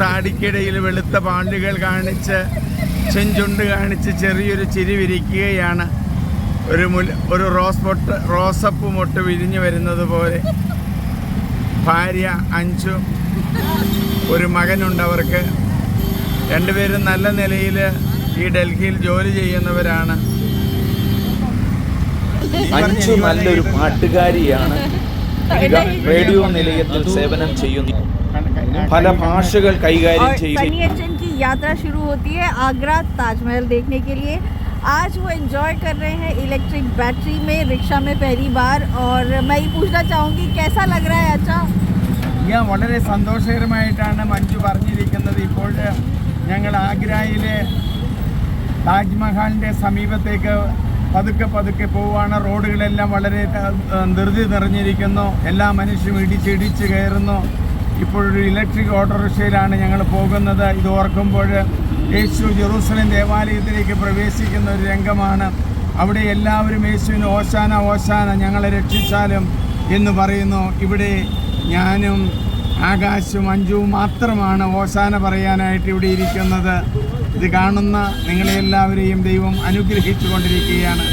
താടിക്കിടയിൽ വെളുത്ത പാണ്ടുകൾ കാണിച്ച് ചെഞ്ചുണ്ട് കാണിച്ച് ചെറിയൊരു ചിരി വിരിക്കുകയാണ്. ഒരു റോസപ്പ് മൊട്ട് വിരിഞ്ഞു വരുന്നത് പോലെ. ഭാര്യ അഞ്ചു, ഒരു മകനുണ്ട് അവർക്ക്. രണ്ടുപേരും നല്ല നിലയിൽ ഈ ഡൽഹിയിൽ ജോലി ചെയ്യുന്നവരാണ്. അഞ്ചു നല്ലൊരു പാട്ടുകാരിയാണ്. റേഡിയോ നിലയത്തിൽ സേവനം ചെയ്യുന്നു. പല ഭാഷകൾ കൈകാര്യം ചെയ്യുന്നു. सन्नी अर्चन की यात्रा शुरू होती है आगरा ताजमहल देखने के लिए. आज वो एंजॉय कर रहे हैं इलेक्ट्रिक बैटरी में, रिक्शा में पहली बार. और मैं ये पूछना चाहूँगी कैसा लग रहा है अच्छा? വളരെ സന്തോഷകരമായിട്ടാണ് മഞ്ജു പറഞ്ഞിരിക്കുന്നത്. ഇപ്പോൾ ഞങ്ങൾ ആഗ്രയിലെ താജ്മഹലിൻ്റെ സമീപത്തേക്ക് പതുക്കെ പോവുകയാണ്. റോഡുകളെല്ലാം വളരെ ധൃതി നിറഞ്ഞിരിക്കുന്നു. എല്ലാ മനുഷ്യരും ഇടിച്ച് കയറുന്നു. ഇപ്പോഴൊരു ഇലക്ട്രിക് ഓട്ടോറിക്ഷയിലാണ് ഞങ്ങൾ പോകുന്നത്. ഇത് ഓർക്കുമ്പോൾ യേശു ജെറൂസലേം ദേവാലയത്തിലേക്ക് പ്രവേശിക്കുന്ന ഒരു രംഗമാണ്. അവിടെ എല്ലാവരും യേശുവിന് ഓശാന ഓശാന ഞങ്ങളെ രക്ഷിച്ചാലും എന്ന് പറയുന്നു. ഇവിടെ ഞാനും ആകാശും അഞ്ജുവും മാത്രമാണ് ഓശാന പറയാനായിട്ട് ഇവിടെ ഇരിക്കുന്നത്. ഇത് കാണുന്ന നിങ്ങളെല്ലാവരെയും ദൈവം അനുഗ്രഹിച്ചു കൊണ്ടിരിക്കുകയാണ്.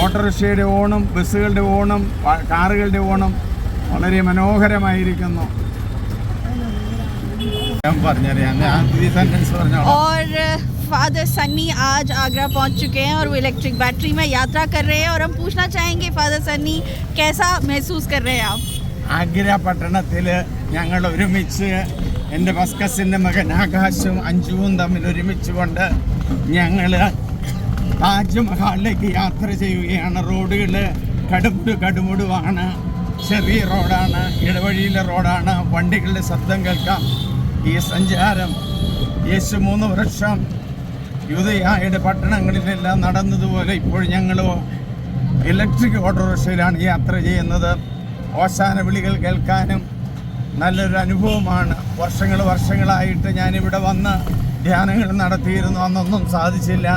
ഓട്ടോറിക്ഷയുടെ ഓണം, ബസ്സുകളുടെ ഓണം, കാറുകളുടെ ഓണം വളരെ മനോഹരമായിരിക്കുന്നു. और फादर सन्नी आज आगरा पहुंच चुके हैं और वो इलेक्ट्रिक बैटरी में यात्रा कर रहे हैं. और हम पूछना चाहेंगे फादर सन्नी कैसा महसूस कर रहे हैं आप? ആഗ്ര പട്ടണത്തിൽ ഞങ്ങൾ ഒരുമിച്ച് എൻ്റെ മസ്കസിൻ്റെ മകൻ ആകാശും അഞ്ജുവും തമ്മിൽ ഒരുമിച്ചുകൊണ്ട് ഞങ്ങൾ താജ്മഹലിലേക്ക് യാത്ര ചെയ്യുകയാണ്. റോഡുകൾ കടുമുടുവാണ്. ചെറിയ റോഡാണ്, ഇടവഴിയിലെ റോഡാണ്. വണ്ടികളുടെ ശബ്ദം കേൾക്കാം. ഈ സഞ്ചാരം യേശു 3 വർഷം യൂദയായുടെ പട്ടണങ്ങളിലെല്ലാം നടന്നതുപോലെ ഇപ്പോൾ ഞങ്ങൾ ഇലക്ട്രിക് ഓട്ടോറിക്ഷയിലാണ് യാത്ര ചെയ്യുന്നത്. ഓശാന വിളികൾ കേൾക്കാനും നല്ലൊരു അനുഭവമാണ്. വർഷങ്ങളായിട്ട് ഞാനിവിടെ വന്ന് ധ്യാനങ്ങൾ നടത്തിയിരുന്നു. അന്നൊന്നും സാധിച്ചില്ല.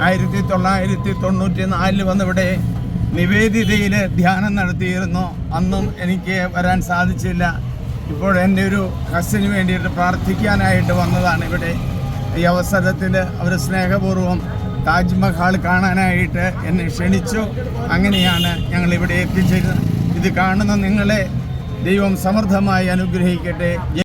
1994 വന്നിവിടെ നിവേദിതയിൽ ധ്യാനം നടത്തിയിരുന്നു. അന്നും എനിക്ക് വരാൻ സാധിച്ചില്ല. ഇപ്പോൾ എൻ്റെ ഒരു കസിന് വേണ്ടിയിട്ട് പ്രാർത്ഥിക്കാനായിട്ട് വന്നതാണ് ഇവിടെ. ഈ അവസരത്തിൽ അവർ സ്നേഹപൂർവ്വം താജ്മഹൽ കാണാനായിട്ട് എന്നെ ക്ഷണിച്ചു. അങ്ങനെയാണ് ഞങ്ങളിവിടെ എത്തിച്ചേരുന്നത്. ഇത് കാണുന്ന നിങ്ങളെ ദൈവം സമൃദ്ധമായി അനുഗ്രഹിക്കട്ടെ.